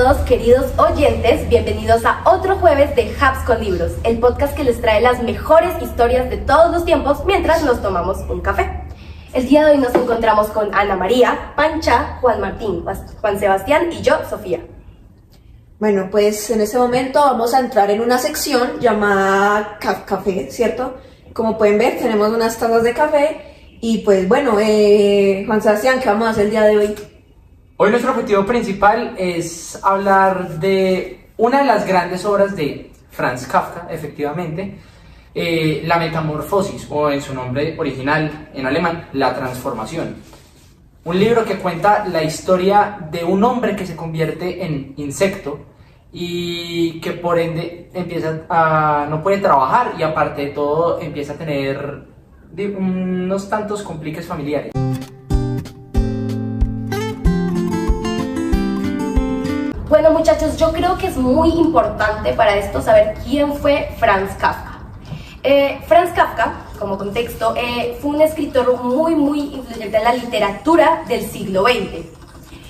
todos, queridos oyentes, bienvenidos a otro jueves de Hubs con Libros, el podcast que les trae las mejores historias de todos los tiempos mientras nos tomamos un café. El día de hoy nos encontramos con Ana María, Pancha, Juan Martín, Juan Sebastián y yo, Sofía. Bueno, pues en este momento vamos a entrar en una sección llamada Café, ¿cierto? Como pueden ver, tenemos unas tazas de café y pues bueno, Juan Sebastián, ¿qué vamos a hacer el día de hoy? Hoy nuestro objetivo principal es hablar de una de las grandes obras de Franz Kafka, efectivamente, La Metamorfosis, o en su nombre original en alemán, La Transformación. Un libro que cuenta la historia de un hombre que se convierte en insecto y que por ende no puede trabajar y aparte de todo empieza a tener unos tantos compliques familiares. Bueno muchachos, yo creo que es muy importante para esto saber quién fue Franz Kafka. Franz Kafka, como contexto, fue un escritor muy influyente en la literatura del siglo XX.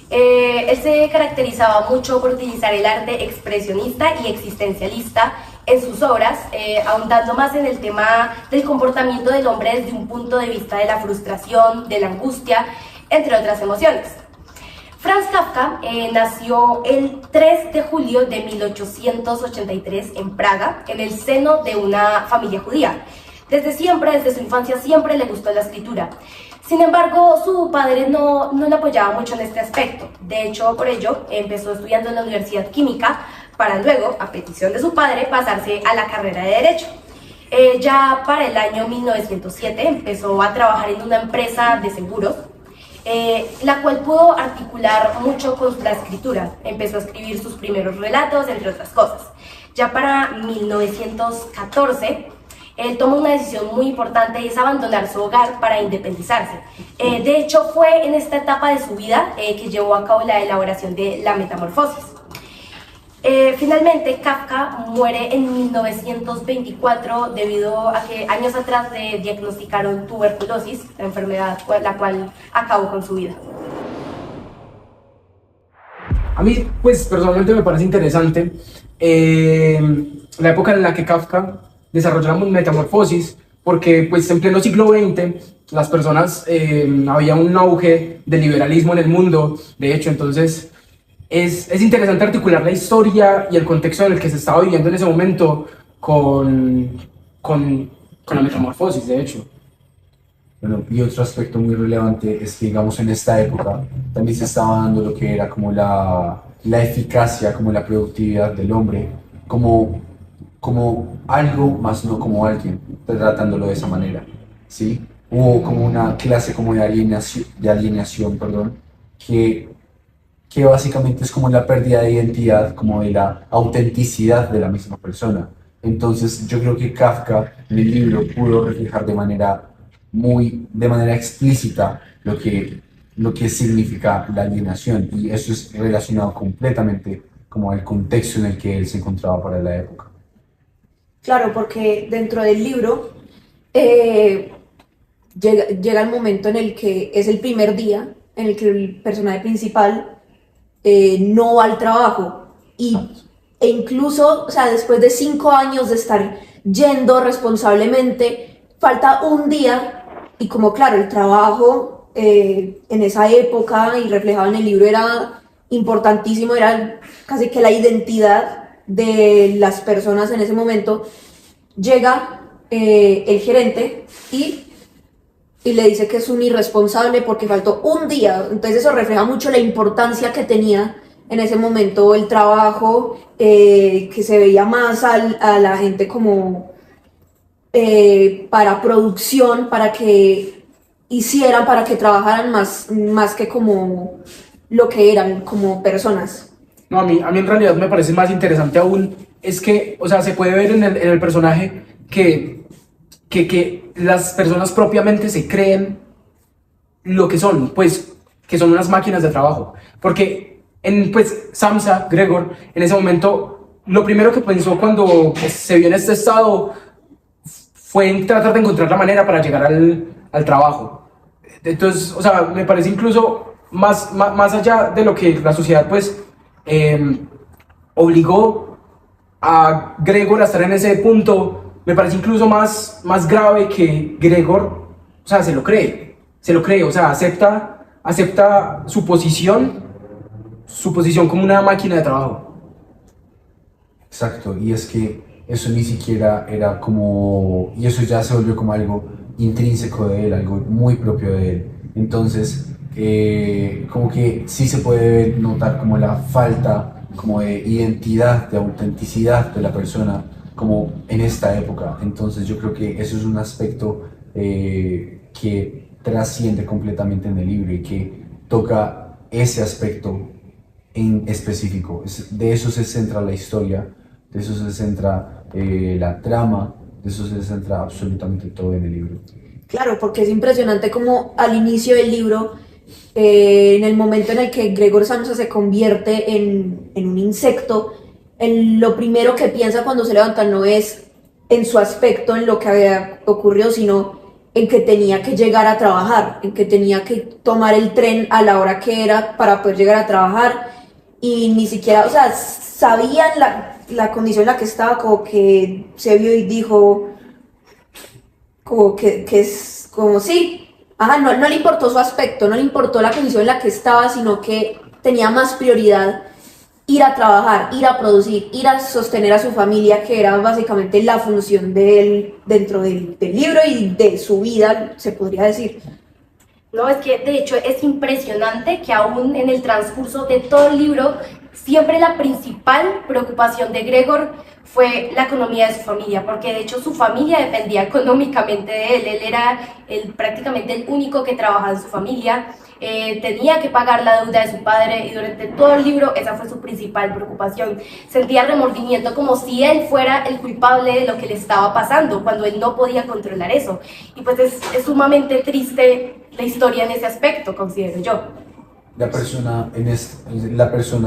Él se caracterizaba mucho por utilizar el arte expresionista y existencialista en sus obras, ahondando más en el tema del comportamiento del hombre desde un punto de vista de la frustración, de la angustia, entre otras emociones. Franz Kafka nació el 3 de julio de 1883 en Praga, en el seno de una familia judía. Desde su infancia, siempre le gustó la escritura. Sin embargo, su padre no le apoyaba mucho en este aspecto. De hecho, por ello, empezó estudiando en la Universidad Química para luego, a petición de su padre, pasarse a la carrera de Derecho. Ya para el año 1907 empezó a trabajar en una empresa de seguros, la cual pudo articular mucho con la escritura. Empezó a escribir sus primeros relatos, entre otras cosas. Ya para 1914, él tomó una decisión muy importante y es abandonar su hogar para independizarse. De hecho, fue en esta etapa de su vida que llevó a cabo la elaboración de La Metamorfosis. Finalmente, Kafka muere en 1924 debido a que años atrás le diagnosticaron tuberculosis, la enfermedad la cual acabó con su vida. A mí, pues, personalmente me parece interesante la época en la que Kafka desarrolló la metamorfosis, porque pues en pleno siglo XX las personas, había un auge de liberalismo en el mundo, de hecho, entonces es interesante articular la historia y el contexto en el que se estaba viviendo en ese momento con la metamorfosis, de hecho. Bueno, y otro aspecto muy relevante es que, digamos, en esta época también se estaba dando lo que era como la eficacia, como la productividad del hombre, como algo más no como alguien, tratándolo de esa manera, ¿sí? Hubo como una clase como de alienación, perdón, que básicamente es como la pérdida de identidad, como de la autenticidad de la misma persona. Entonces yo creo que Kafka en el libro pudo reflejar de manera explícita lo que significa la alienación, y eso es relacionado completamente como al contexto en el que él se encontraba para la época. Claro, porque dentro del libro llega el momento en el que es el primer día en el que el personaje principal no va al trabajo e incluso, o sea, después de 5 años de estar yendo responsablemente, falta un día y como claro, el trabajo en esa época y reflejado en el libro era importantísimo, era casi que la identidad de las personas en ese momento. Llega el gerente y le dice que es un irresponsable porque faltó un día. Entonces eso refleja mucho la importancia que tenía en ese momento el trabajo, que se veía más a la gente como para producción, para que hicieran, para que trabajaran más que como lo que eran como personas. No, a mí en realidad me parece más interesante aún, es que, o sea, se puede ver en el personaje que las personas propiamente se creen lo que son, pues, que son unas máquinas de trabajo. Porque Samsa, Gregor, en ese momento, lo primero que pensó cuando se vio en este estado fue en tratar de encontrar la manera para llegar al trabajo. Entonces, o sea, me parece incluso más allá de lo que la sociedad, pues, obligó a Gregor a estar en ese punto, me parece incluso más grave que Gregor, o sea, se lo cree, o sea, acepta su posición como una máquina de trabajo. Exacto, y es que eso ni siquiera era como, y eso ya se volvió como algo intrínseco de él, algo muy propio de él. Entonces, como que sí se puede notar como la falta como de identidad, de autenticidad de la persona, como en esta época. Entonces yo creo que eso es un aspecto que trasciende completamente en el libro y que toca ese aspecto en específico. De eso se centra la historia, de eso se centra la trama, de eso se centra absolutamente todo en el libro. Claro, porque es impresionante como al inicio del libro, en el momento en el que Gregor Samsa se convierte en un insecto, lo primero que piensa cuando se levanta no es en su aspecto, en lo que había ocurrido, sino en que tenía que llegar a trabajar, en que tenía que tomar el tren a la hora que era para poder llegar a trabajar, y ni siquiera, o sea, sabían la condición en la que estaba, como que se vio y dijo, como que es como sí, ajá, no le importó su aspecto, no le importó la condición en la que estaba, sino que tenía más prioridad ir a trabajar, ir a producir, ir a sostener a su familia, que era básicamente la función de él dentro del libro y de su vida, se podría decir. No, es que de hecho es impresionante que aún en el transcurso de todo el libro, siempre la principal preocupación de Gregor fue la economía de su familia, porque de hecho su familia dependía económicamente de él. Él era prácticamente el único que trabajaba en su familia, tenía que pagar la deuda de su padre, y durante todo el libro esa fue su principal preocupación. Sentía remordimiento como si él fuera el culpable de lo que le estaba pasando, cuando él no podía controlar eso. Y pues es sumamente triste la historia en ese aspecto, considero yo. La persona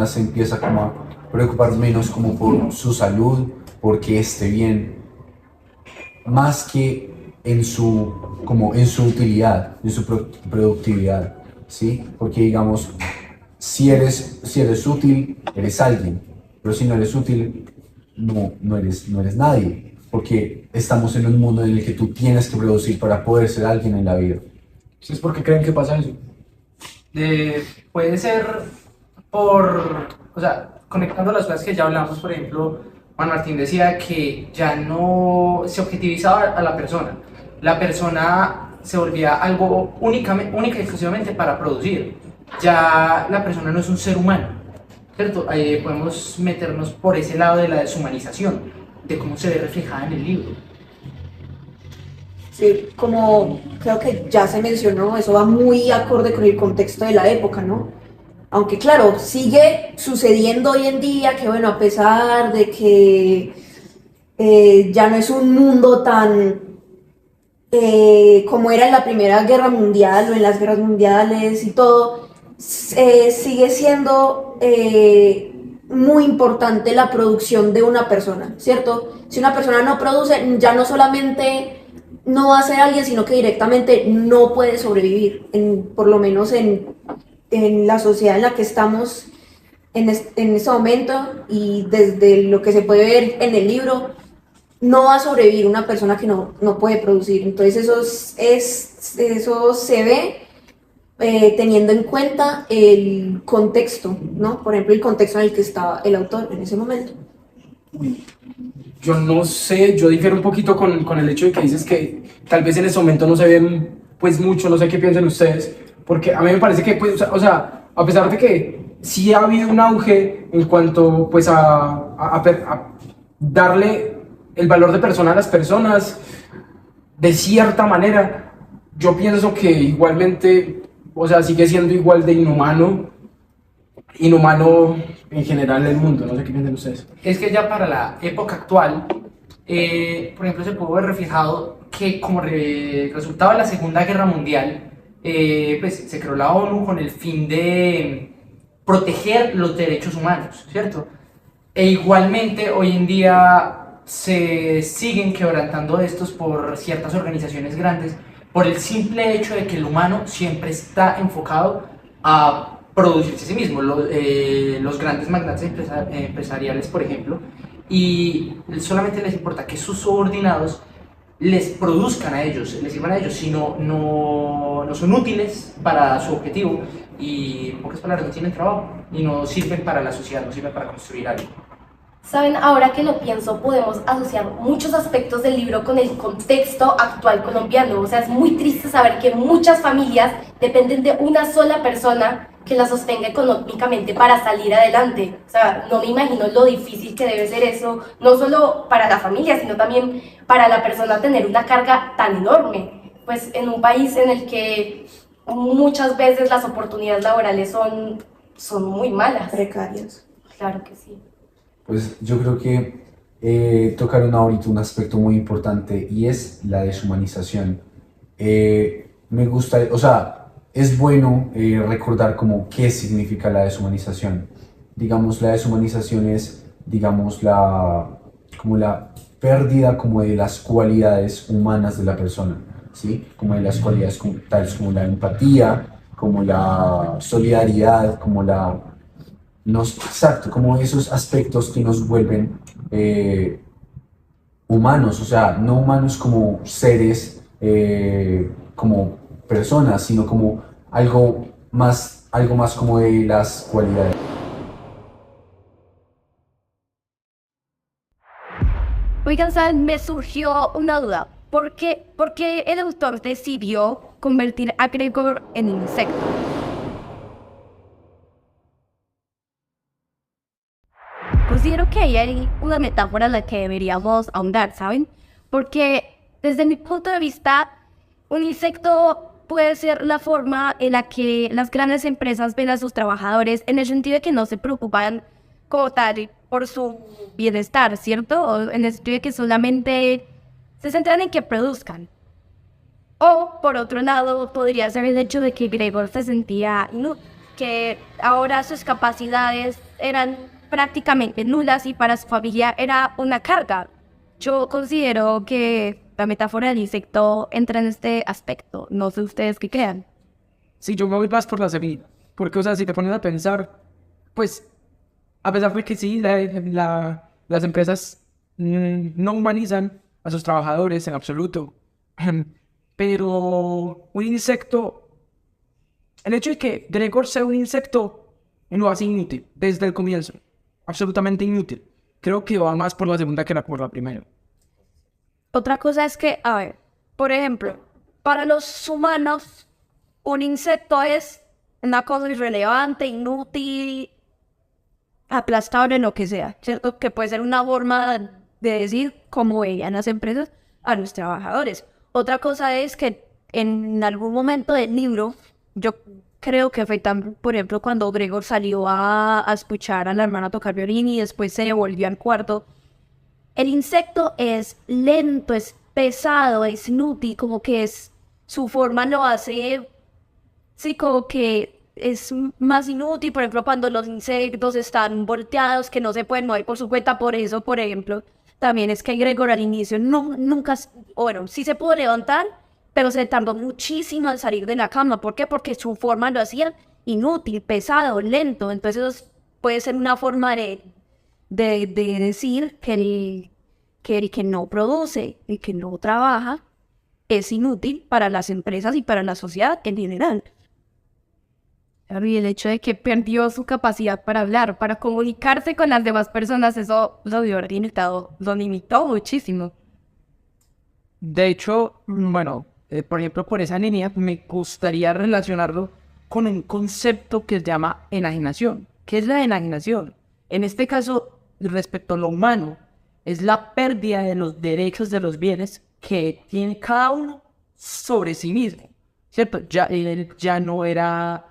se empieza como a preocupar menos como por su salud, porque esté bien, más que como en su utilidad, en su productividad, ¿sí? Porque digamos, si eres útil, eres alguien, pero si no eres útil, no eres nadie, porque estamos en un mundo en el que tú tienes que producir para poder ser alguien en la vida. ¿Ustedes por qué creen que pasa eso? Puede ser o sea, conectando las cosas que ya hablamos. Por ejemplo, Juan Martín decía que ya no se objetivizaba a la persona se volvía algo única y exclusivamente para producir. Ya la persona no es un ser humano, ¿cierto? Podemos meternos por ese lado de la deshumanización, de cómo se ve reflejada en el libro. Sí, como creo que ya se mencionó, eso va muy acorde con el contexto de la época, ¿no? Aunque claro, sigue sucediendo hoy en día que bueno, a pesar de que ya no es un mundo tan como era en la Primera Guerra Mundial o en las guerras mundiales y todo, sigue siendo muy importante la producción de una persona, ¿cierto? Si una persona no produce, ya no solamente no va a ser alguien, sino que directamente no puede sobrevivir, por lo menos en la sociedad en la que estamos en este momento, y desde lo que se puede ver en el libro, no va a sobrevivir una persona que no puede producir. Entonces eso se ve teniendo en cuenta el contexto, ¿no? Por ejemplo, el contexto en el que estaba el autor en ese momento. Yo no sé, yo difiero un poquito con el hecho de que dices que tal vez en ese momento no se ven pues mucho, no sé qué piensan ustedes, porque a mí me parece que pues, o sea, a pesar de que sí ha habido un auge en cuanto pues a darle el valor de persona a las personas, de cierta manera, yo pienso que igualmente, o sea, sigue siendo igual de inhumano en general el mundo. No sé qué piensan ustedes. Es que ya para la época actual, por ejemplo, se pudo ver reflejado que como resultado de la Segunda Guerra Mundial, pues se creó la ONU con el fin de proteger los derechos humanos, ¿cierto? E igualmente hoy en día se siguen quebrantando estos por ciertas organizaciones grandes, por el simple hecho de que el humano siempre está enfocado a producirse a sí mismos, los grandes magnates empresariales, por ejemplo, y solamente les importa que sus subordinados les produzcan a ellos, les sirvan a ellos, si no son útiles para su objetivo y, en pocas palabras, no tienen trabajo y no sirven para la sociedad, no sirven para construir algo. Saben, ahora que lo pienso, podemos asociar muchos aspectos del libro con el contexto actual colombiano. O sea, es muy triste saber que muchas familias dependen de una sola persona que la sostenga económicamente para salir adelante. O sea, no me imagino lo difícil que debe ser eso, no solo para la familia, sino también para la persona tener una carga tan enorme. Pues en un país en el que muchas veces las oportunidades laborales son muy malas. Precarios. Claro que sí. Pues yo creo que tocaron ahorita un aspecto muy importante y es la deshumanización. Me gusta, o sea, es bueno recordar como qué significa la deshumanización. Digamos, la deshumanización es, digamos, como la pérdida como de las cualidades humanas de la persona, ¿sí? Como de las cualidades tales como la empatía, como la solidaridad, como exacto, como esos aspectos que nos vuelven humanos, o sea, no humanos como seres, como personas, sino como algo más como de las cualidades. Oigan, ¿saben? Me surgió una duda. ¿Por qué el autor decidió convertir a Gregor en insecto? Considero que ahí hay una metáfora en la que deberíamos ahondar, ¿saben? Porque desde mi punto de vista, un insecto puede ser la forma en la que las grandes empresas ven a sus trabajadores, en el sentido de que no se preocupan como tal por su bienestar, ¿cierto? O en el sentido de que solamente se centran en que produzcan. O, por otro lado, podría ser el hecho de que Gregor se sentía inútil, que ahora sus capacidades eran prácticamente nulas y para su familia era una carga. Yo considero que la metáfora del insecto entra en este aspecto. No sé ustedes qué crean. Sí, yo me voy más por la semilla. Porque, o sea, si te pones a pensar, pues, a pesar de que sí, las empresas no humanizan a sus trabajadores en absoluto. Pero un insecto, el hecho de que Gregor sea un insecto lo hace inútil desde el comienzo. Absolutamente inútil. Creo que va más por la segunda que por la primera. Otra cosa es que, a ver, por ejemplo, para los humanos, un insecto es una cosa irrelevante, inútil, aplastable, lo que sea, ¿cierto? Que puede ser una forma de decir cómo veían las empresas a los trabajadores. Otra cosa es que en algún momento del libro, yo creo que fue tan, por ejemplo, cuando Gregor salió a escuchar a la hermana tocar violín y después se volvió al cuarto, el insecto es lento, es pesado, es inútil, como que su forma lo hace, sí, como que es más inútil, por ejemplo, cuando los insectos están volteados, que no se pueden mover por su cuenta, por eso, por ejemplo, también es que Gregor al inicio nunca, bueno, sí se pudo levantar, pero se tardó muchísimo en salir de la cama. ¿Por qué? Porque su forma lo hacía inútil, pesado, lento, entonces eso puede ser una forma de decir que el que no produce, el que no trabaja, es inútil para las empresas y para la sociedad en general. Y el hecho de que perdió su capacidad para hablar, para comunicarse con las demás personas, eso lo limitó muchísimo. De hecho, bueno, por ejemplo, por esa línea me gustaría relacionarlo con un concepto que se llama enajenación. ¿Qué es la enajenación? En este caso, respecto a lo humano, es la pérdida de los derechos de los bienes que tiene cada uno sobre sí mismo, ¿cierto? Él ya no era,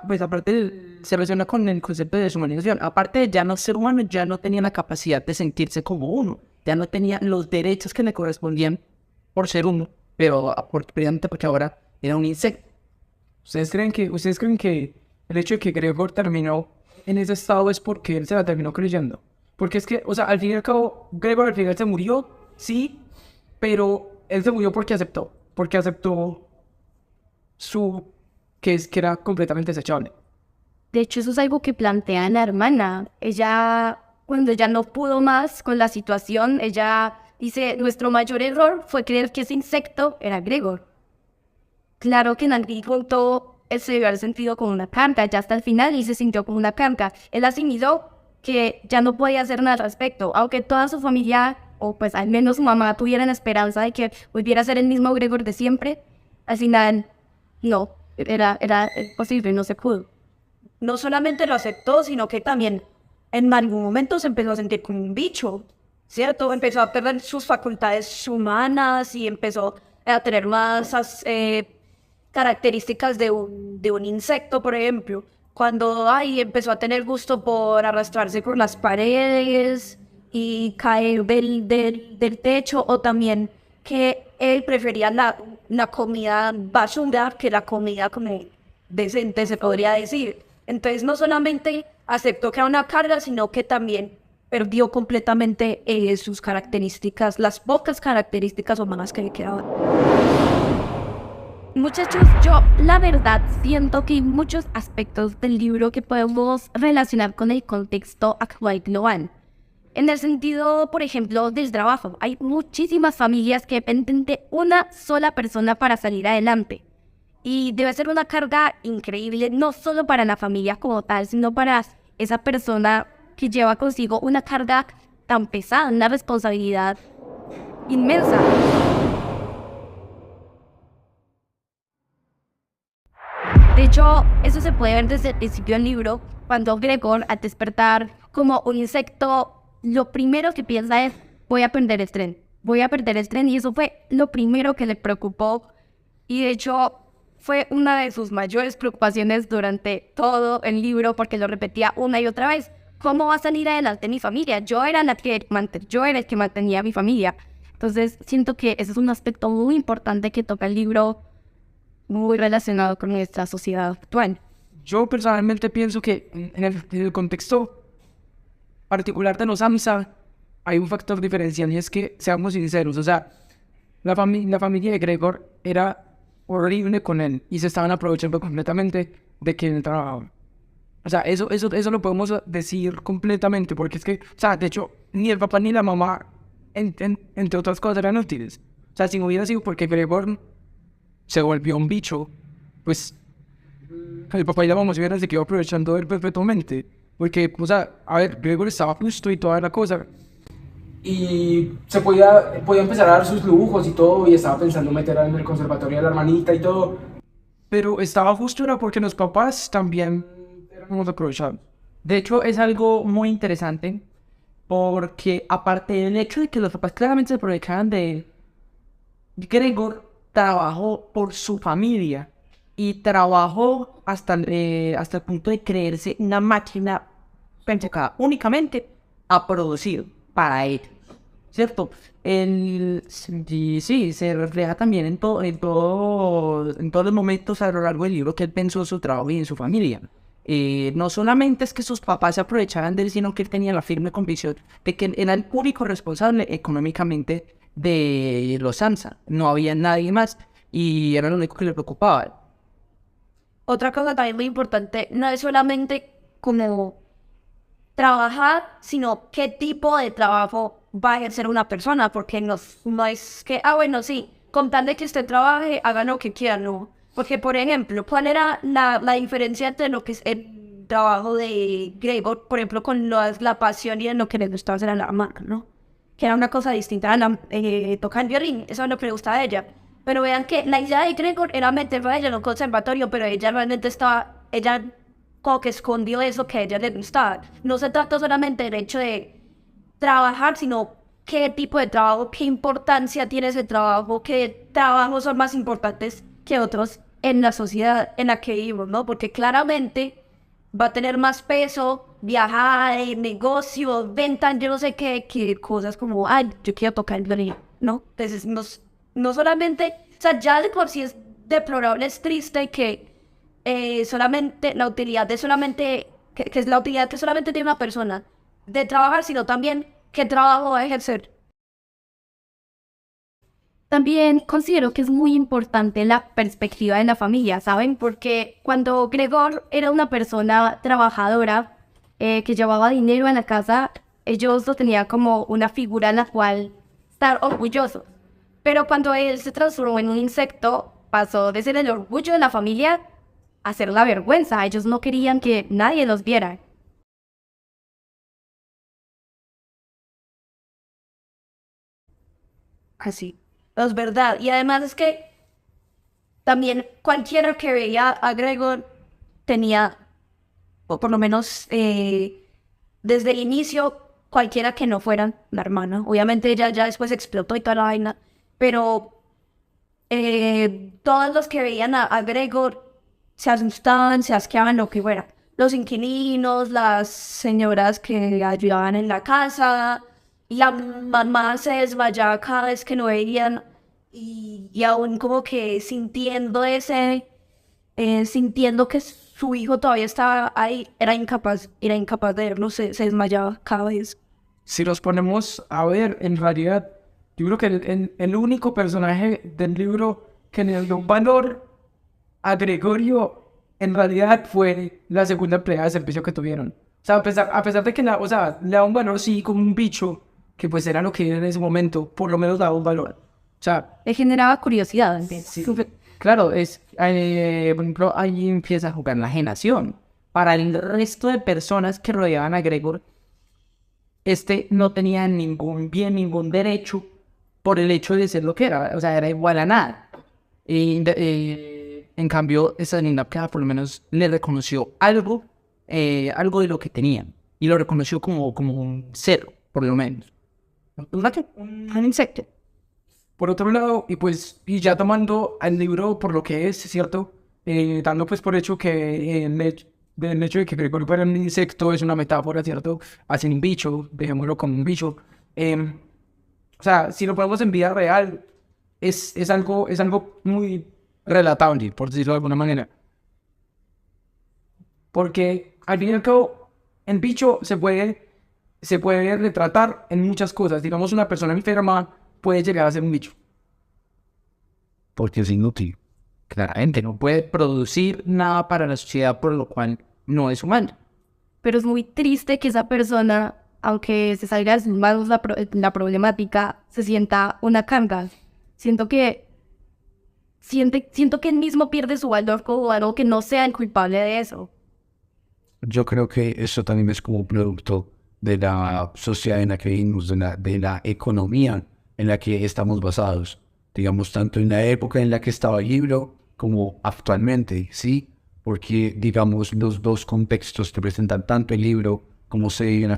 pues aparte se relaciona con el concepto de deshumanización, aparte de ya no ser humano, ya no tenía la capacidad de sentirse como uno, ya no tenía los derechos que le correspondían por ser uno, pero precisamente porque ahora era un insecto. ¿Ustedes creen que el hecho de que Gregor terminó en ese estado es porque él se la terminó creyendo? Porque es que, o sea, al fin y al cabo, Gregor al final se murió, sí, pero él se murió porque aceptó que era completamente desechable. De hecho, eso es algo que plantea la hermana. Ella, cuando ella no pudo más con la situación, ella dice, nuestro mayor error fue creer que ese insecto era Gregor. Claro que en algún punto él se debió haber sentido como una carga, ya hasta el final y se sintió como una carga. Él asimiló que ya no podía hacer nada al respecto, aunque toda su familia, o pues al menos su mamá, tuvieran esperanza de que volviera a ser el mismo Gregor de siempre, al final no, era imposible, no se pudo. No solamente lo aceptó, sino que también en algún momento se empezó a sentir como un bicho, ¿cierto? Empezó a perder sus facultades humanas y empezó a tener más características de un insecto, por ejemplo. Cuando empezó a tener gusto por arrastrarse por las paredes y caer del techo, o también que él prefería la comida basura que la comida como decente, se podría decir. Entonces no solamente aceptó que era una carga, sino que también perdió completamente sus características, las pocas características humanas que le quedaban. Muchachos, yo la verdad siento que hay muchos aspectos del libro que podemos relacionar con el contexto actual global. En el sentido, por ejemplo, del trabajo. Hay muchísimas familias que dependen de una sola persona para salir adelante. Y debe ser una carga increíble, no solo para la familia como tal, sino para esa persona que lleva consigo una carga tan pesada, una responsabilidad inmensa. De hecho, eso se puede ver desde el principio del libro, cuando Gregor, al despertar como un insecto, lo primero que piensa es, voy a perder el tren, y eso fue lo primero que le preocupó, y de hecho fue una de sus mayores preocupaciones durante todo el libro, porque lo repetía una y otra vez, ¿cómo va a salir adelante mi familia? Yo era el que mantenía a mi familia. Entonces siento que ese es un aspecto muy importante que toca el libro, muy relacionado con nuestra sociedad actual. Yo personalmente pienso que en el contexto particular de los AMSA hay un factor diferencial y es que, seamos sinceros, o sea, la familia de Gregor era horrible con él y se estaban aprovechando completamente de que él trabajaba. O sea, eso lo podemos decir completamente, porque es que, o sea, de hecho, ni el papá ni la mamá, entre otras cosas, eran útiles. O sea, si no hubiera sido porque Gregor se volvió un bicho, pues el papá y la mamá se hubieran seguido aprovechando de él perpetuamente. Porque, o sea, a ver, Gregor estaba justo y toda la cosa. Y se podía empezar a dar sus lujos y todo, y estaba pensando meter en el conservatorio a la hermanita y todo. Pero estaba justo era porque los papás también éramos aprovechados. De hecho, es algo muy interesante porque aparte del hecho de que los papás claramente se aprovechaban de él, Gregor trabajó por su familia y trabajó hasta el punto de creerse una máquina enfocada únicamente a producir para él, ¿cierto? Y sí, se refleja también en todos los momentos a lo largo del libro que él pensó en su trabajo y en su familia. No solamente es que sus papás se aprovechaban de él, sino que él tenía la firme convicción de que él era el único responsable económicamente de los Samsa. No había nadie más y era lo único que le preocupaba. Otra cosa también muy importante, no es solamente como trabajar, sino qué tipo de trabajo va a ejercer una persona, porque no es que, bueno, sí, con tal de que usted trabaje, haga lo que quiera, no. Porque, por ejemplo, ¿cuál era la diferencia entre lo que es el trabajo de Gregor, por ejemplo, con la pasión y en lo que le gustaba hacer a la marca, ¿no? Que era una cosa distinta a tocar el violín, eso es lo que le gustaba a ella. Pero vean que la idea de Gregor era meterla a ella en un conservatorio, pero ella realmente ella como que escondió eso que a ella le gustaba. No se trata solamente del hecho de trabajar, sino qué tipo de trabajo, qué importancia tiene ese trabajo, qué trabajos son más importantes que otros en la sociedad en la que vivimos, ¿no? Porque claramente va a tener más peso viajar, negocios, ventas, yo no sé qué, que cosas como, yo quiero tocar el violín, ¿no? Entonces, no solamente, o sea, ya de por sí es deplorable, es triste que solamente la utilidad de solamente, que es la utilidad que solamente tiene una persona de trabajar, sino también qué trabajo va a ejercer. También considero que es muy importante la perspectiva de la familia, ¿saben? Porque cuando Gregor era una persona trabajadora que llevaba dinero a la casa, ellos lo tenían como una figura en la cual estar orgullosos. Pero cuando él se transformó en un insecto, pasó de ser el orgullo de la familia a ser la vergüenza. Ellos no querían que nadie los viera. Así, es verdad. Y además es que también cualquiera que veía a Gregor tenía, o por lo menos desde el inicio, cualquiera que no fuera la hermana. Obviamente ella ya después explotó y toda la vaina, pero todos los que veían a Gregor se asustaban, se asqueaban, lo que fuera. Los inquilinos, las señoras que ayudaban en la casa, la mamá se desmayaba cada vez que no veían y aún como que sintiendo que su hijo todavía estaba ahí, era incapaz de verlo, se desmayaba cada vez. Si nos ponemos a ver, en realidad, yo creo que el único personaje del libro que le dio valor a Gregorio, en realidad, fue la segunda empleada de servicio que tuvieron. O sea, a pesar de que o sea, le da un valor, sí, como un bicho, que pues era lo que era en ese momento, por lo menos daba un valor. O sea, Le generaba curiosidad, sí, claro, por ejemplo, ahí empieza a jugar la enajenación. Para el resto de personas que rodeaban a Gregor, no tenía ningún bien, ningún derecho por el hecho de ser lo que era, o sea, era igual a nada. En cambio, esa linda empleada por lo menos le reconoció algo, algo de lo que tenía, y lo reconoció como un ser, por lo menos. Un insecto. Por otro lado, y ya tomando al libro por lo que es, ¿cierto? Dando pues por hecho que del hecho de que Gregorio fuera un insecto es una metáfora, ¿cierto? Hacia un bicho, dejémoslo como un bicho. O sea, si lo ponemos en vida real, es algo muy relatable, por decirlo de alguna manera. Porque al fin y al cabo, el bicho se puede retratar en muchas cosas. Digamos, una persona enferma puede llegar a ser un bicho. Porque es inútil. Claramente, no puede producir nada para la sociedad, por lo cual no es humano. Pero es muy triste que esa persona, aunque se salga de sus manos la problemática, se sienta una carga. Siento que él mismo pierde su valor como algo que no sea el culpable de eso. Yo creo que eso también es como un producto de la sociedad en la que vivimos, de la economía en la que estamos basados. Digamos, tanto en la época en la que estaba el libro como actualmente, ¿sí? Porque, digamos, los dos contextos que presentan tanto el libro como se vive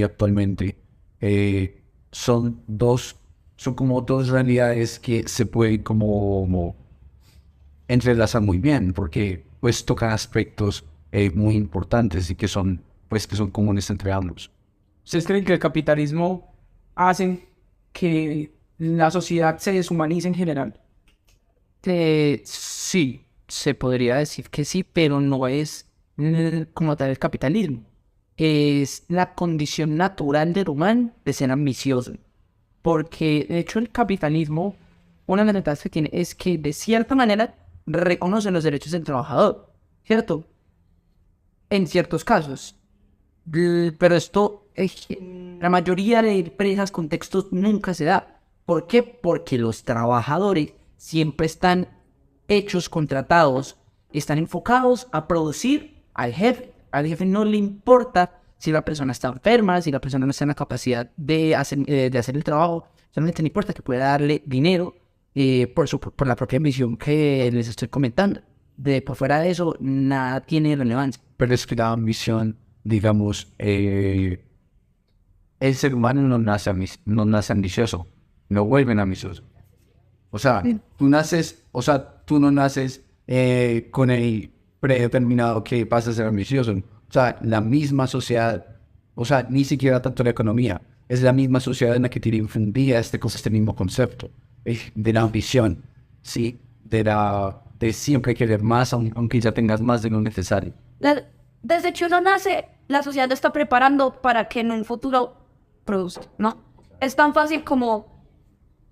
actualmente, son como dos realidades que se pueden como entrelazar muy bien, porque pues tocan aspectos muy importantes y que son comunes entre ambos. ¿Ustedes creen que el capitalismo hace que la sociedad se deshumanice en general? Sí, se podría decir que sí, pero no es como tal el capitalismo. Es la condición natural del humano de ser ambicioso. Porque, de hecho, el capitalismo, una de las ventajas que tiene es que, de cierta manera, reconoce los derechos del trabajador, ¿cierto? En ciertos casos. Pero esto, la mayoría de empresas, contextos, nunca se da. ¿Por qué? Porque los trabajadores siempre están hechos, contratados, están enfocados a producir al jefe. Al jefe no le importa si la persona está enferma, si la persona no está en la capacidad de hacer el trabajo. Solamente le importa que pueda darle dinero por la propia ambición que les estoy comentando. Por fuera de eso, nada tiene relevancia. Pero es que la ambición, digamos, el ser humano no nace ambicioso, lo vuelven ambicioso. O sea, tú no naces con el predeterminado que vas a ser ambicioso. O sea, la misma sociedad, o sea, ni siquiera tanto la economía, es la misma sociedad en la que tiene infundida este mismo concepto de la ambición, ¿sí? De siempre querer más, aunque ya tengas más de lo necesario. Desde que uno nace, la sociedad lo está preparando para que en un futuro produzca, ¿no? Es tan fácil como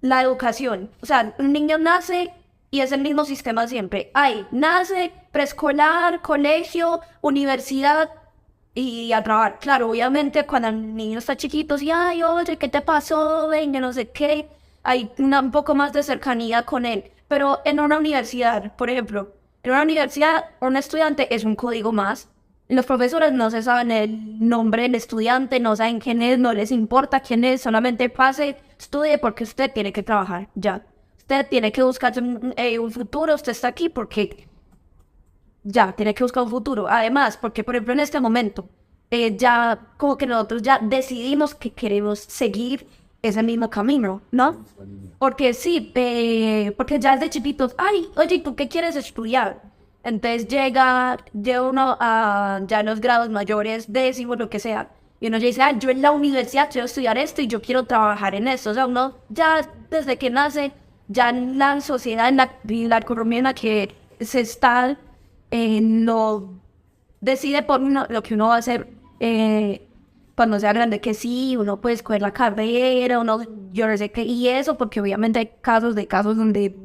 la educación. O sea, un niño nace y es el mismo sistema siempre. Nace, preescolar, colegio, universidad y a trabajar. Claro, obviamente cuando el niño está chiquito, sí, ay, oye, ¿qué te pasó? Venga, no sé qué. Hay un poco más de cercanía con él. Pero en una universidad, por ejemplo, en una universidad, un estudiante es un código más. Los profesores no se saben el nombre del estudiante, no saben quién es, no les importa quién es, solamente pase, estudie porque usted tiene que trabajar, ya. Usted tiene que buscar un futuro, usted está aquí porque ya, tiene que buscar un futuro. Además, porque por ejemplo en este momento, ya como que nosotros ya decidimos que queremos seguir ese mismo camino, ¿no? Porque sí, porque ya desde chiquitos, ay, oye, ¿tú qué quieres estudiar? Entonces llega uno a ya los grados mayores, décimos, lo que sea, y uno ya dice, yo en la universidad quiero estudiar esto y yo quiero trabajar en esto. O sea, uno ya desde que nace, ya en la sociedad, en la economía en la que se está, no decide por uno lo que uno va a hacer cuando sea grande, que sí, uno puede escoger la carrera, yo no sé qué, y eso, porque obviamente hay casos donde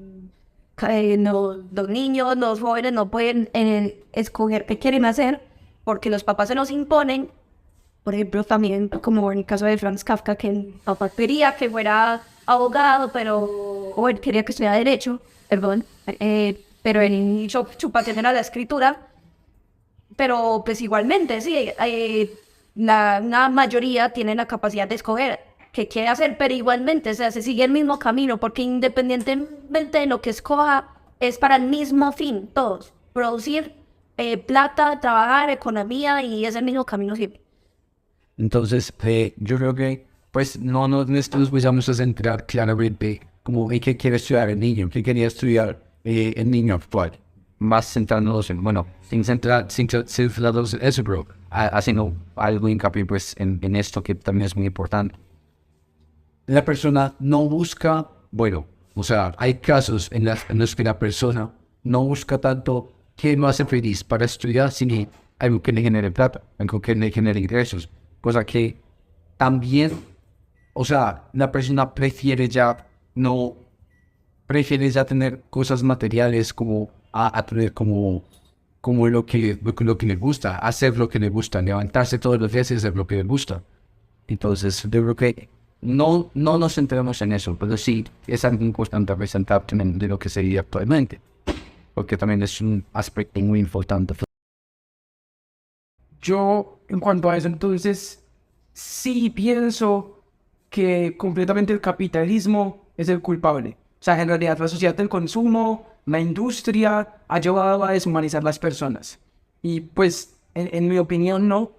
los niños, los jóvenes no pueden escoger qué quieren hacer, porque los papás se los imponen. Por ejemplo, también, como en el caso de Franz Kafka, que el papá quería que fuera abogado, o él quería que estudiara derecho, perdón, pero él su pasión era la escritura. Pero pues igualmente, sí, una mayoría tiene la capacidad de escoger qué quiere hacer, pero igualmente, o sea, se sigue el mismo camino, porque independientemente de lo que escoja, es para el mismo fin, todos, producir plata, trabajar, economía, y es el mismo camino siempre. Entonces, yo creo que pues no nos vamos a centrar claramente como en qué quiere estudiar el niño, qué quería estudiar el niño actual. Más centrándonos en, bueno, sin centrarnos en eso, pero haciendo algo hincapié pues en esto que también es muy importante. La persona no busca, bueno, o sea, hay casos en los que la persona no busca tanto qué lo hace feliz para estudiar, sino algo que le genere plata, algo que le genere ingresos, cosa que también, o sea, la persona prefiere ya tener cosas materiales como a tener como lo que le gusta, hacer lo que le gusta, levantarse todos los días y hacer lo que le gusta. Entonces, yo creo que no nos centramos en eso, pero sí es algo importante representar también de lo que sería actualmente, porque también es un aspecto muy importante. Yo, en cuanto a eso, entonces, sí pienso que completamente el capitalismo es el culpable. O sea, en realidad la sociedad del consumo, la industria, ha llevado a deshumanizar las personas. Y pues, en mi opinión, no,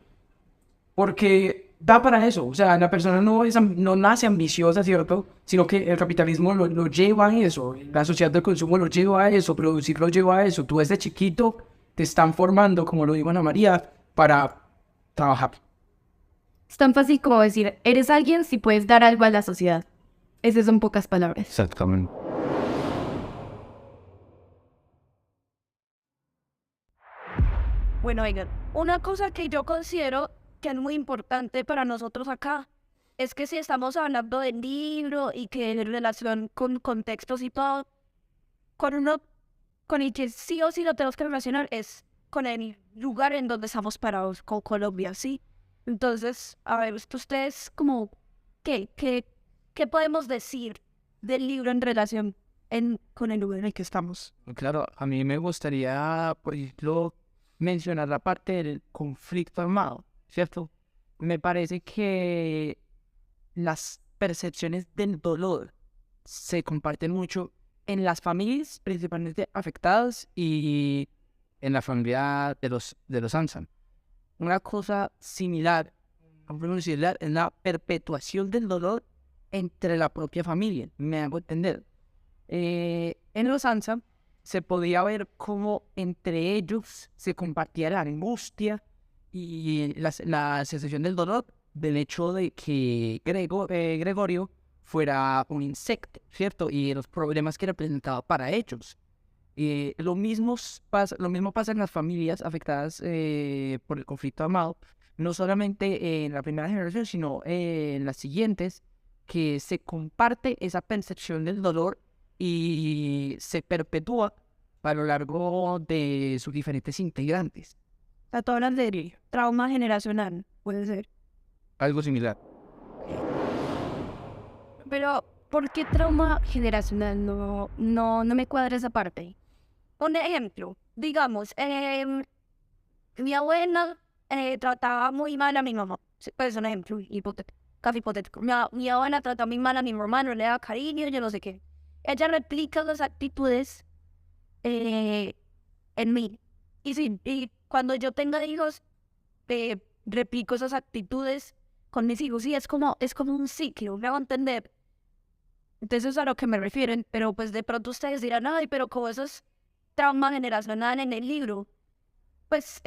porque da para eso. O sea, la persona no nace ambiciosa, ¿cierto? Sino que el capitalismo lo lleva a eso. La sociedad del consumo lo lleva a eso, producir lo lleva a eso. Tú desde chiquito te están formando, como lo dijo Ana María, para trabajar. Es tan fácil como decir, eres alguien si puedes dar algo a la sociedad. Esas son pocas palabras. Exactamente. Bueno, oigan, una cosa que yo considero que es muy importante para nosotros acá es que si estamos hablando del libro y que en relación con contextos y todo, con el que sí o sí lo tenemos que relacionar es con el lugar en donde estamos parados, con Colombia, ¿sí? Entonces, a ver, ustedes como, ¿qué podemos decir del libro en relación con el lugar en el que estamos? Claro, a mí me gustaría, por ejemplo, mencionar la parte del conflicto armado, ¿cierto? Me parece que las percepciones del dolor se comparten mucho en las familias principalmente afectadas y en la familia de los Ansan. Una cosa similar, es la perpetuación del dolor entre la propia familia, me hago entender. En los Ansa se podía ver cómo entre ellos se compartía la angustia y la sensación del dolor del hecho de que Gregorio fuera un insecto, ¿cierto? Y los problemas que representaba para ellos. Lo mismo pasa en las familias afectadas por el conflicto armado, no solamente en la primera generación, sino en las siguientes, que se comparte esa percepción del dolor y se perpetúa a lo largo de sus diferentes integrantes. O sea, tú hablas de trauma generacional, puede ser. Algo similar. Pero, ¿por qué trauma generacional? No me cuadra esa parte. Un ejemplo, digamos, mi abuela trataba muy mal a mi mamá. Sí, pues un ejemplo casi hipotético. Mi abuela trataba muy mal a mi mamá, no le daba cariño, yo no sé qué. Ella replica las actitudes en mí. Y sí, y cuando yo tenga hijos, replico esas actitudes con mis hijos. Sí, es como un ciclo, me hago entender. Entonces es a lo que me refieren, pero pues de pronto ustedes dirán, ay, pero como eso es trauma generacional en el libro, pues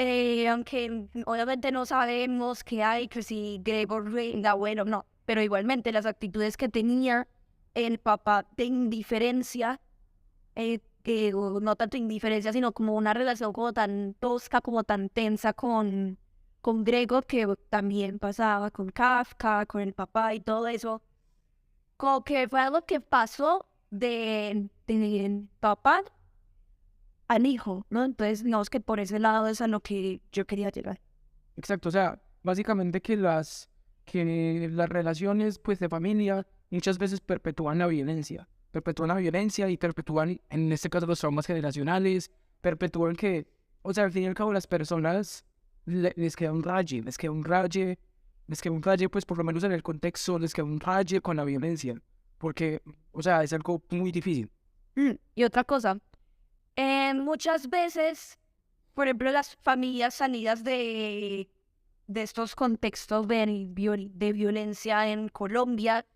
aunque obviamente no sabemos qué hay, que si Gregor era bueno, no, pero igualmente las actitudes que tenía el papá de indiferencia, que no tanto indiferencia, sino como una relación como tan tosca, como tan tensa con Gregor, que también pasaba con Kafka, con el papá y todo eso, como que fue algo que pasó de papá al hijo, ¿no? Entonces, digamos que por ese lado es a lo que yo quería llegar. Exacto, o sea, básicamente que las relaciones pues de familia muchas veces perpetúan la violencia y perpetúan, en este caso, los traumas generacionales, perpetúan que, o sea, al fin y al cabo las personas les queda un raye, pues por lo menos en el contexto, les queda un raye con la violencia, porque, o sea, es algo muy difícil. Y otra cosa, muchas veces, por ejemplo, las familias salidas de estos contextos de violencia en Colombia,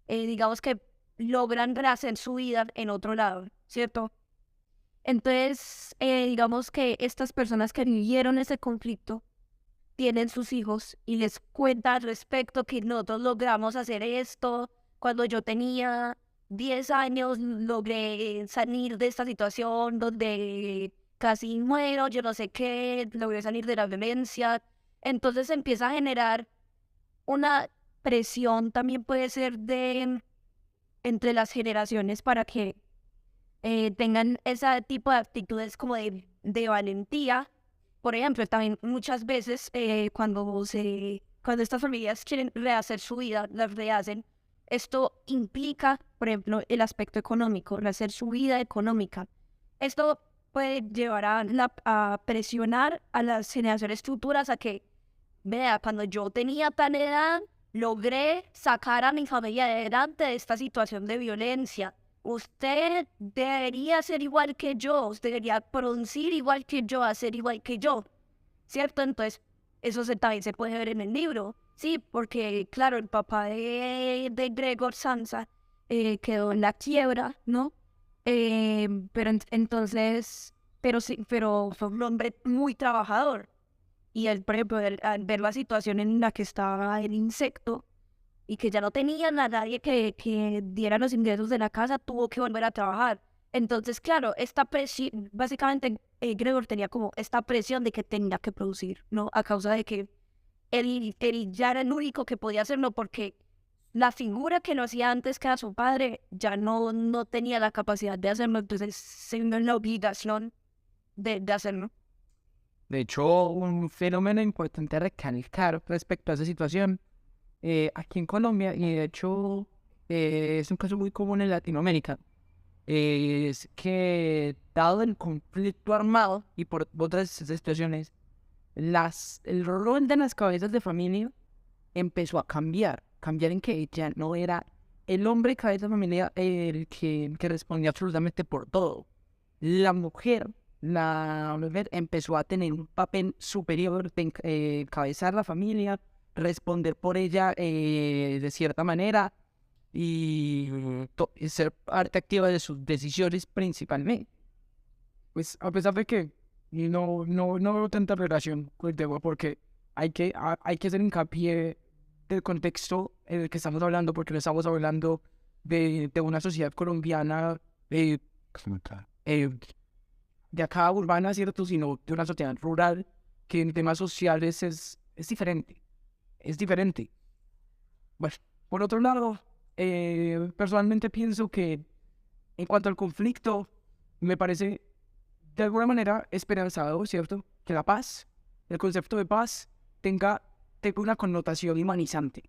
digamos que logran rehacer su vida en otro lado, ¿cierto? Entonces, digamos que estas personas que vivieron ese conflicto tienen sus hijos y les cuentan al respecto que nosotros logramos hacer esto. Cuando yo tenía 10 años logré salir de esta situación donde casi muero, yo no sé qué, logré salir de la violencia. Entonces empieza a generar una presión, también puede ser entre las generaciones para que tengan ese tipo de actitudes como de valentía. Por ejemplo, también muchas veces cuando estas familias quieren rehacer su vida, las rehacen. Esto implica, por ejemplo, el aspecto económico, rehacer su vida económica. Esto puede llevar a presionar a las generaciones futuras a que, vea, cuando yo tenía tal edad, logré sacar a mi familia adelante de esta situación de violencia. Usted debería ser igual que yo, usted debería producir igual que yo, hacer igual que yo, ¿cierto? Entonces, eso también se puede ver en el libro, sí, porque, claro, el papá de Gregor Samsa quedó en la quiebra, ¿no? Pero sí, pero fue un hombre muy trabajador. Y él, por ejemplo, al ver la situación en la que estaba el insecto, y que ya no tenían a nadie que diera los ingresos de la casa, tuvo que volver a trabajar. Entonces, claro, esta presión, básicamente Gregor tenía como esta presión de que tenía que producir, ¿no? A causa de que él ya era el único que podía hacerlo, porque la figura que lo hacía antes, que era su padre, ya no tenía la capacidad de hacerlo, entonces se vio en la obligación de hacerlo. De hecho, un fenómeno importante a recalcar respecto a esa situación aquí en Colombia, y de hecho es un caso muy común en Latinoamérica, es que dado el conflicto armado y por otras situaciones, el rol de las cabezas de familia empezó a cambiar en que ya no era el hombre cabeza de familia el que respondía absolutamente por todo. La mujer empezó a tener un papel superior de encabezar la familia, responder por ella de cierta manera y ser parte activa de sus decisiones principalmente. Pues a pesar de que no veo tanta relación con el tema, porque hay que hacer hincapié del contexto en el que estamos hablando, porque no estamos hablando de una sociedad colombiana de acá urbana, ¿cierto? Sino de una sociedad rural que en temas sociales es diferente. Es diferente. Bueno, por otro lado, personalmente pienso que en cuanto al conflicto, me parece de alguna manera esperanzador, ¿cierto? Que la paz, el concepto de paz, tenga una connotación humanizante.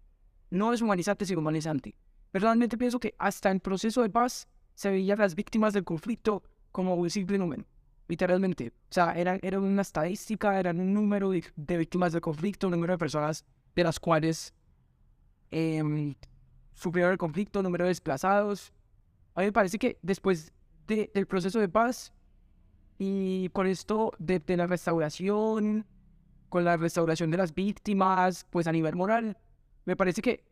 No es humanizante, sino humanizante. Personalmente pienso que hasta el proceso de paz se veían las víctimas del conflicto como un simple número, literalmente. O sea, era una estadística, eran un número de víctimas del conflicto, un número de personas de las cuales sufrieron el conflicto, número de desplazados. A mí me parece que después del proceso de paz y con esto de la restauración, con la restauración de las víctimas, pues a nivel moral, me parece que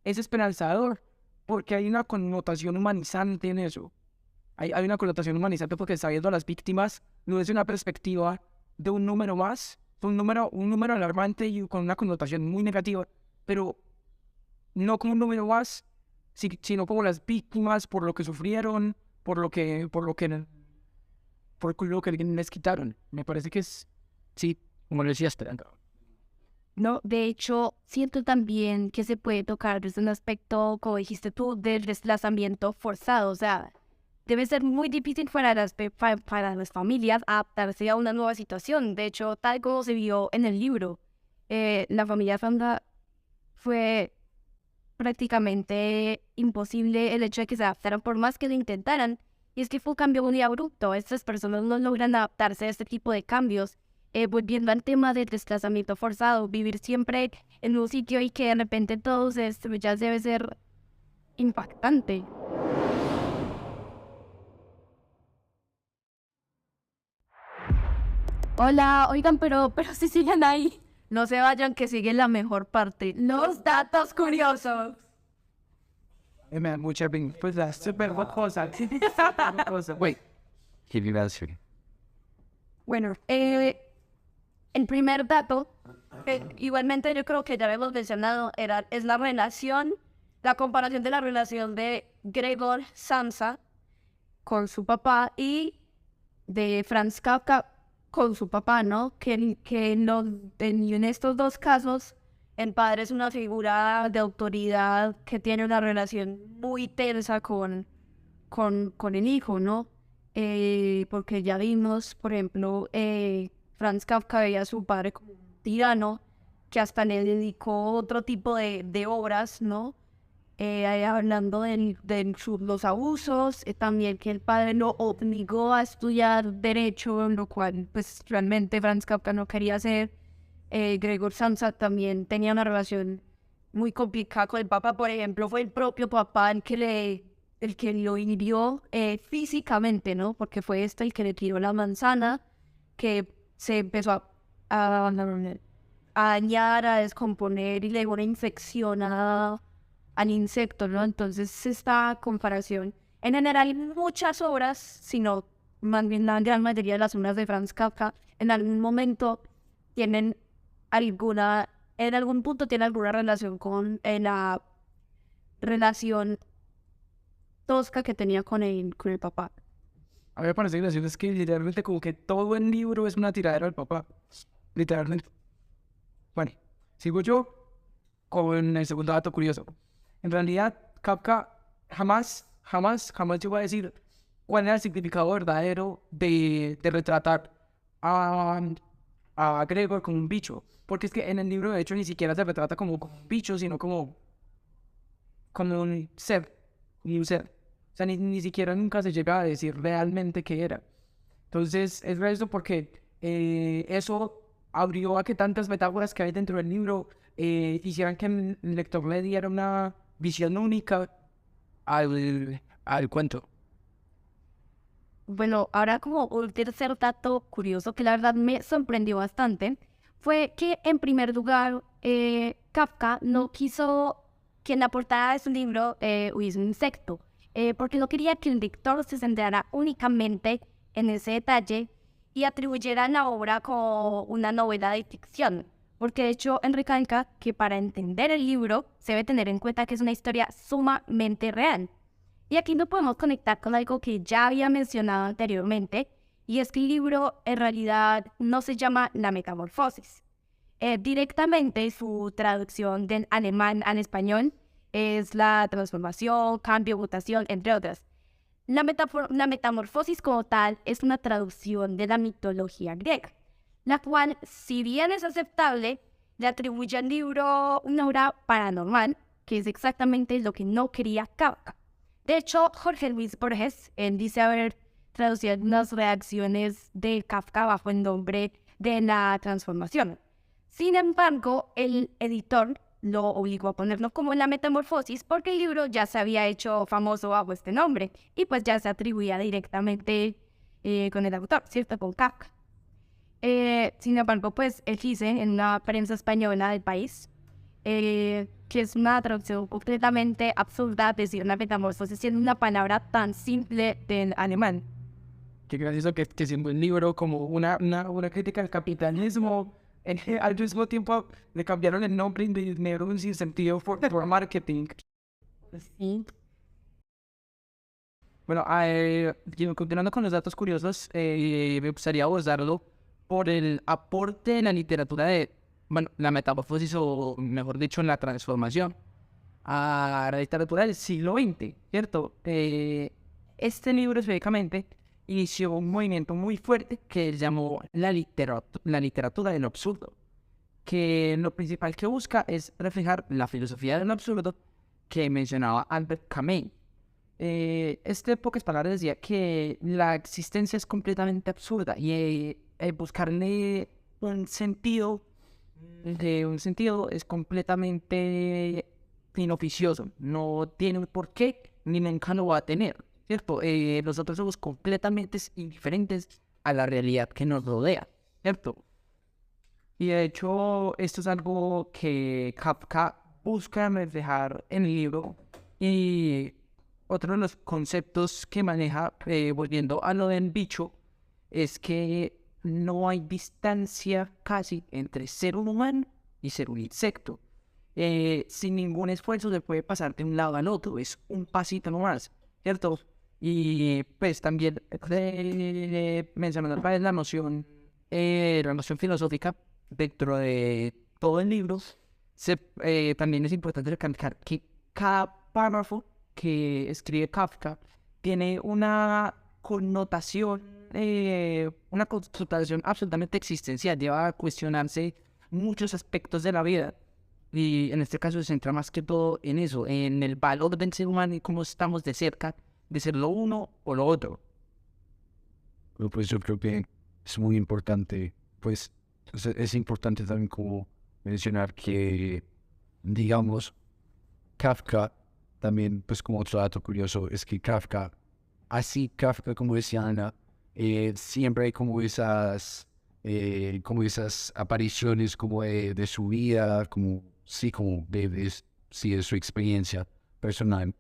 es esperanzador porque hay una connotación humanizante en eso. Hay una connotación humanizante porque está viendo a las víctimas no desde una perspectiva de un número más, un número alarmante y con una connotación muy negativa, pero no como un número más, sino como las víctimas por lo que sufrieron, por lo que les quitaron. Me parece que es, sí, como lo decía esperando. No, de hecho, siento también que se puede tocar desde un aspecto, como dijiste tú, del desplazamiento forzado. O sea, debe ser muy difícil para las familias adaptarse a una nueva situación. De hecho, tal como se vio en el libro, la familia Fanda fue prácticamente imposible el hecho de que se adaptaran por más que lo intentaran. Y es que fue un cambio muy abrupto. Estas personas no logran adaptarse a este tipo de cambios. Volviendo al tema del desplazamiento forzado, vivir siempre en un sitio y que de repente todo se destruya debe ser impactante. Hola, oigan, pero si siguen ahí. No se vayan, que sigue la mejor parte. Los datos curiosos. Me da mucha pena. Pues la super cosa. Wait. Bueno, el primer dato, igualmente yo creo que ya hemos mencionado, es la comparación de la relación de Gregor Samsa con su papá y de Franz Kafka con su papá, ¿no? Que en estos dos casos, el padre es una figura de autoridad que tiene una relación muy tensa con el hijo, ¿no? Porque ya vimos, por ejemplo, Franz Kafka veía a su padre como un tirano que hasta le dedicó otro tipo de obras, ¿no? Hablando de los abusos, también que el padre lo obligó a estudiar derecho, lo cual pues realmente Franz Kafka no quería hacer. Gregor Samsa también tenía una relación muy complicada con el papá. Por ejemplo, fue el propio papá el que lo hirió físicamente, ¿no? Porque fue el que le tiró la manzana, que se empezó a dañar, a descomponer y le dio una infección al insecto, ¿no? Entonces esta comparación, en general muchas obras, sino más bien la gran mayoría de las obras de Franz Kafka, en algún momento tienen en algún punto tiene alguna relación con la relación tosca que tenía con el papá. A mí me parece gracioso es que literalmente como que todo el libro es una tiradera del papá. Literalmente. Bueno, sigo yo con el segundo dato curioso. En realidad, Kafka jamás llegó a decir cuál era el significado verdadero de retratar a Gregor como un bicho. Porque es que en el libro, de hecho, ni siquiera se retrata como un bicho, sino como un ser. Un ser. O sea, ni siquiera nunca se llega a decir realmente qué era. Entonces, es eso porque eso abrió a que tantas metáforas que hay dentro del libro hicieran que el lector le diera una visión única al cuento. Bueno, ahora como un tercer dato curioso que la verdad me sorprendió bastante, fue que en primer lugar Kafka no quiso que en la portada de su libro hubiese un insecto, porque no quería que el lector se centrara únicamente en ese detalle y atribuyera la obra como una novela de ficción, porque de hecho él recalca que para entender el libro se debe tener en cuenta que es una historia sumamente real. Y aquí no podemos conectar con algo que ya había mencionado anteriormente, y es que el libro en realidad no se llama La Metamorfosis. Directamente su traducción del alemán al español es la transformación, cambio, mutación, entre otras. La metamorfosis como tal es una traducción de la mitología griega, la cual, si bien es aceptable, le atribuye al libro una aura paranormal, que es exactamente lo que no quería Kafka. De hecho, Jorge Luis Borges, él dice haber traducido algunas reacciones de Kafka bajo el nombre de la transformación. Sin embargo, el editor lo obligó a ponerlo como la metamorfosis porque el libro ya se había hecho famoso bajo este nombre y pues ya se atribuía directamente con el autor, ¿cierto? Con Kafka. Sin embargo, pues él dice en una prensa española del país que es una traducción completamente absurda decir una metamorfosis siendo una palabra tan simple del alemán. Qué gracioso que siendo un libro como una crítica al capitalismo, al mismo tiempo le cambiaron el nombre y le dieron un sinsentido por marketing. Sí. Bueno, continuando con los datos curiosos, me gustaría abordarlo por el aporte de la literatura bueno, la metamorfosis o mejor dicho, la transformación a la literatura del siglo XX, ¿cierto? Este libro específicamente inició un movimiento muy fuerte que se llamó la literatura del absurdo, que lo principal que busca es reflejar la filosofía del absurdo que mencionaba Albert Camus. En pocas palabras decía que la existencia es completamente absurda y buscarle un sentido es completamente inoficioso, no tiene un porqué ni nunca lo va a tener, ¿cierto? Nosotros somos completamente indiferentes a la realidad que nos rodea, ¿cierto? Y de hecho esto es algo que Kafka busca reflejar en el libro. Y otro de los conceptos que maneja, volviendo a lo del bicho, es que no hay distancia casi entre ser un humano y ser un insecto. Sin ningún esfuerzo se puede pasar de un lado al otro, es un pasito nomás, ¿cierto? Y pues también mencionando otra vez la noción filosófica dentro de todo el libro, también es importante recalcar que cada párrafo que escribe Kafka tiene una connotación absolutamente existencial, lleva a cuestionarse muchos aspectos de la vida. Y en este caso se centra más que todo en eso, en el valor del ser humano y cómo estamos de cerca de ser lo uno o lo otro. Bueno, pues yo creo que es muy importante, pues es importante también como mencionar que, digamos, Kafka, también, pues como otro dato curioso, es que Kafka, como decía Ana, siempre hay como esas apariciones como de su vida, como, sí, como de su experiencia personal.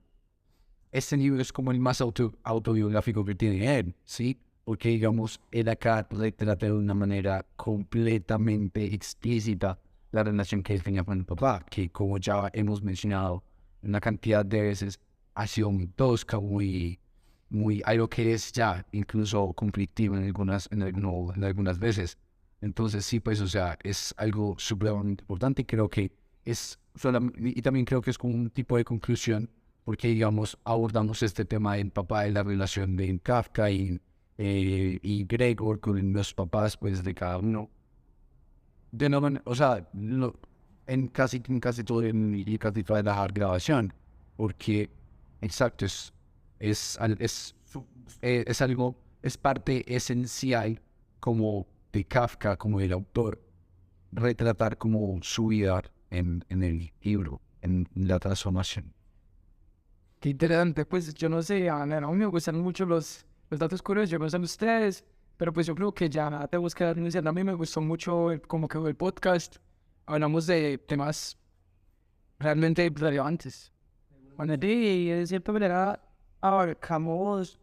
Este libro es como el más autobiográfico que tiene él, ¿sí? Porque, digamos, él acá retrata de una manera completamente explícita la relación que él tenía con el papá, que como ya hemos mencionado una cantidad de veces, ha sido muy tosca, algo que es ya incluso conflictivo en algunas veces. Entonces, sí, pues, o sea, es algo supremamente importante y creo que y también creo que es como un tipo de conclusión, porque, digamos, abordamos este tema del papá, de la relación de Kafka y Gregor con los papás, pues, de cada uno. O sea, en casi todo y casi toda la grabación, porque, exacto, es parte esencial como de Kafka, como del autor, retratar como su vida en el libro, en la transformación. Qué interesante, pues yo no sé, Ana, a mí me gustan mucho los datos curiosos, yo no sé ustedes, pero pues yo creo que ya te busqué dar a mí me gustó mucho como que el podcast, hablamos de temas realmente relevantes. Bueno, y de cierta manera abarcamos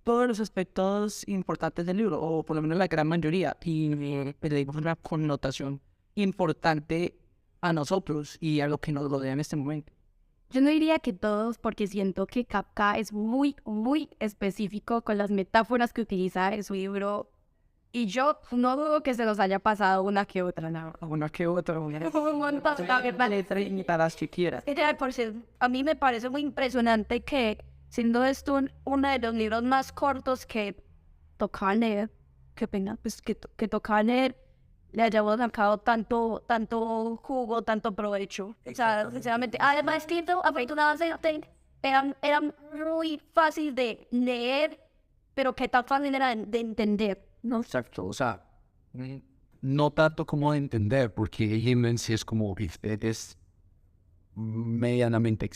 todos los aspectos importantes del libro, o por lo menos la gran mayoría, y le dimos una connotación importante a nosotros y a lo que nos rodea en este momento. Yo no diría que todos, porque siento que Kafka es muy, muy específico con las metáforas que utiliza en su libro. Y yo no dudo que se nos haya pasado una que otra, la verdad. Una que otra, Un montón, la verdad. a las que quieras. Por cierto, a mí me parece muy impresionante que, siendo esto uno de los libros más cortos que toca leer, qué pena, pues que toca leer, le hayamos sacado tanto jugo, tanto provecho. O sea, sinceramente, además que esto, afortunadamente, era muy fácil de leer, pero que tan fácil era de entender. No, exacto, o sea, no tanto como de entender, porque Himen sí es como, es medianamente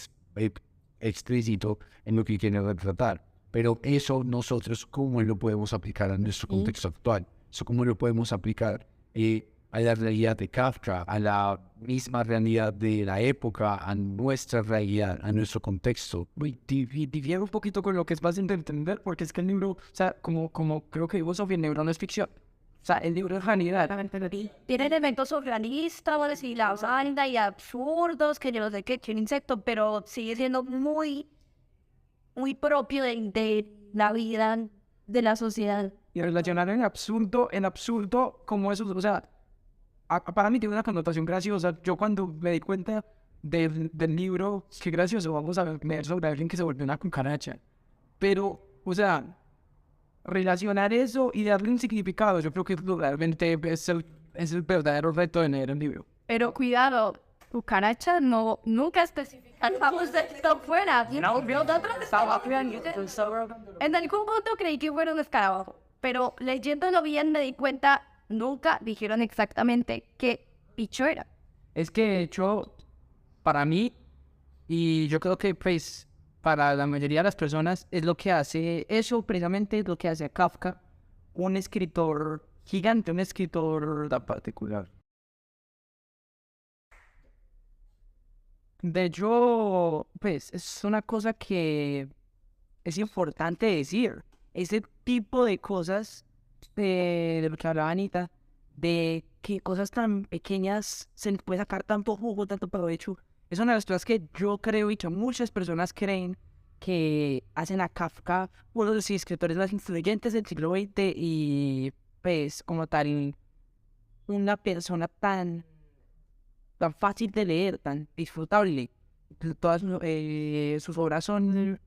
explícito en lo que quiere retratar, pero eso nosotros, ¿cómo lo podemos aplicar a nuestro contexto actual? Eso, ¿cómo lo podemos aplicar a la realidad de Kafka, a la misma realidad de la época, a nuestra realidad, a nuestro contexto? Difiere un poquito con lo que es fácil de entender, porque es que el libro, o sea, como creo que dijo Sofía, el libro no es ficción. O sea, el libro es realidad. Tiene elementos surrealistas y la banda y absurdos, que yo no sé qué, que un insecto, pero sigue siendo muy propio de la vida de la sociedad. Y relacionar el absurdo como eso, o sea, para mí tiene una connotación graciosa. Yo cuando me di cuenta del libro, qué gracioso, vamos a leer sobre alguien que se volvió una cucaracha. Pero, o sea, relacionar eso y darle un significado, yo creo que realmente es el verdadero reto de leer el libro. Pero cuidado, cucaracha nunca especificamos de esto fuera. En algún punto creí que fuera un escarabajo, pero leyéndolo bien me di cuenta, nunca dijeron exactamente qué bicho era. Es que, de hecho, para mí, y yo creo que, pues, para la mayoría de las personas, es lo que hace, eso precisamente es lo que hace a Kafka un escritor gigante, un escritor tan particular. De hecho, pues, es una cosa que es importante decir. Ese tipo de cosas, de lo que hablaba Anita, de que cosas tan pequeñas se les puede sacar tanto jugo, tanto provecho. Es una de las cosas que yo creo y que muchas personas creen que hacen a Kafka uno de los escritores más influyentes del siglo XX y, pues, como tal, una persona tan fácil de leer, tan disfrutable. Todas sus obras son,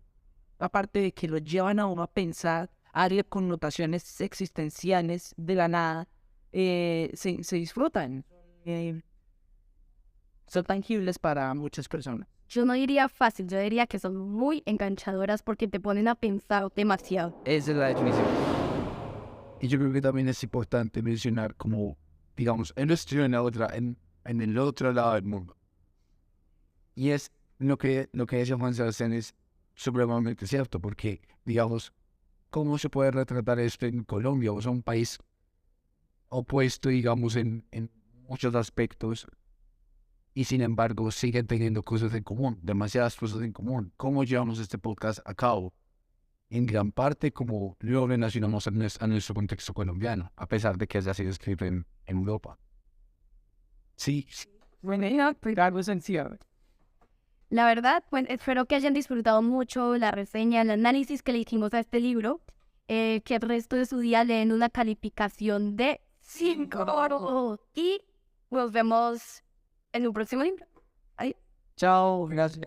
aparte de que lo llevan a uno a pensar, a darle connotaciones existenciales de la nada, se disfrutan. Son tangibles para muchas personas. Yo no diría fácil, yo diría que son muy enganchadoras porque te ponen a pensar demasiado. Esa es la definición. Y yo creo que también es importante mencionar como, digamos, él estudió en el otro lado del mundo. Y es lo que dice Juan Sebastián es supremamente cierto, porque, digamos, ¿cómo se puede retratar esto en Colombia? O sea, un país opuesto, digamos, en muchos aspectos, y sin embargo siguen teniendo cosas en común, demasiadas cosas en común. ¿Cómo llevamos este podcast a cabo? En gran parte como lo relacionamos a nuestro contexto colombiano, a pesar de que haya sido escrito en Europa. Sí. Bueno, algo sencillo. La verdad, pues espero que hayan disfrutado mucho la reseña, el análisis que le hicimos a este libro, que el resto de su día leen una calificación de 5. Y nos vemos en un próximo libro. Adiós. Chao, gracias.